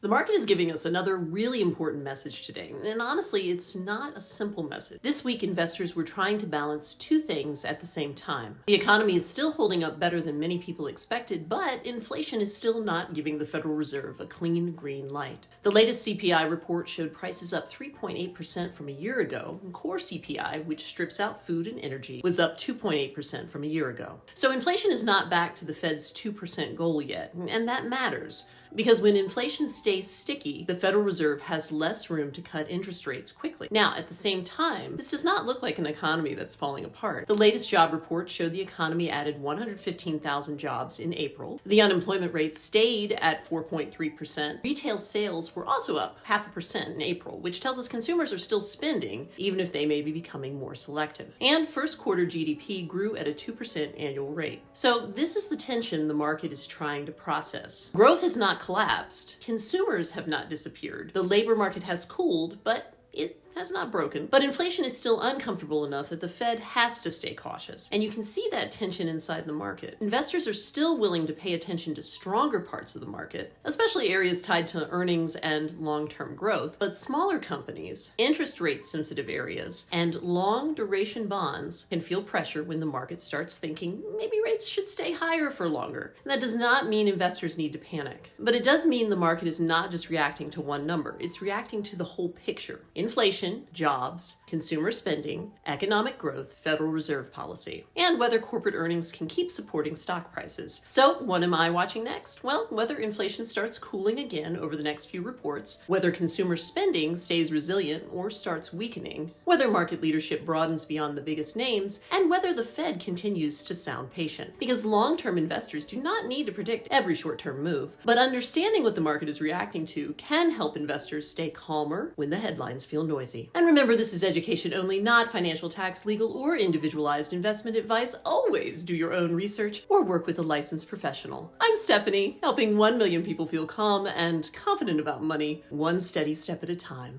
The market is giving us another really important message today, and honestly, it's not a simple message. This week, investors were trying to balance two things at the same time. The economy is still holding up better than many people expected, but inflation is still not giving the Federal Reserve a clean green light. The latest CPI report showed prices up 3.8% from a year ago, and core CPI, which strips out food and energy, was up 2.8% from a year ago. So inflation is not back to the Fed's 2% goal yet, and that matters. Because when inflation stays sticky, the Federal Reserve has less room to cut interest rates quickly. Now, at the same time, this does not look like an economy that's falling apart. The latest job report showed the economy added 115,000 jobs in April. The unemployment rate stayed at 4.3%. Retail sales were also up 0.5% in April, which tells us consumers are still spending, even if they may be becoming more selective. And first quarter GDP grew at a 2% annual rate. So this is the tension the market is trying to process. Growth has not collapsed. Consumers have not disappeared. The labor market has cooled, but it has not broken. But inflation is still uncomfortable enough that the Fed has to stay cautious. And you can see that tension inside the market. Investors are still willing to pay attention to stronger parts of the market, especially areas tied to earnings and long-term growth. But smaller companies, interest rate sensitive areas, and long duration bonds can feel pressure when the market starts thinking maybe rates should stay higher for longer. And that does not mean investors need to panic. But it does mean the market is not just reacting to one number. It's reacting to the whole picture. Inflation, jobs, consumer spending, economic growth, Federal Reserve policy, and whether corporate earnings can keep supporting stock prices. So what am I watching next? Well, whether inflation starts cooling again over the next few reports, whether consumer spending stays resilient or starts weakening, whether market leadership broadens beyond the biggest names, and whether the Fed continues to sound patient. Because long-term investors do not need to predict every short-term move, but understanding what the market is reacting to can help investors stay calmer when the headlines feel noisy. And remember, this is education only, not financial, tax, legal, or individualized investment advice. Always do your own research or work with a licensed professional. I'm Stephanie, helping 1 million people feel calm and confident about money, one steady step at a time.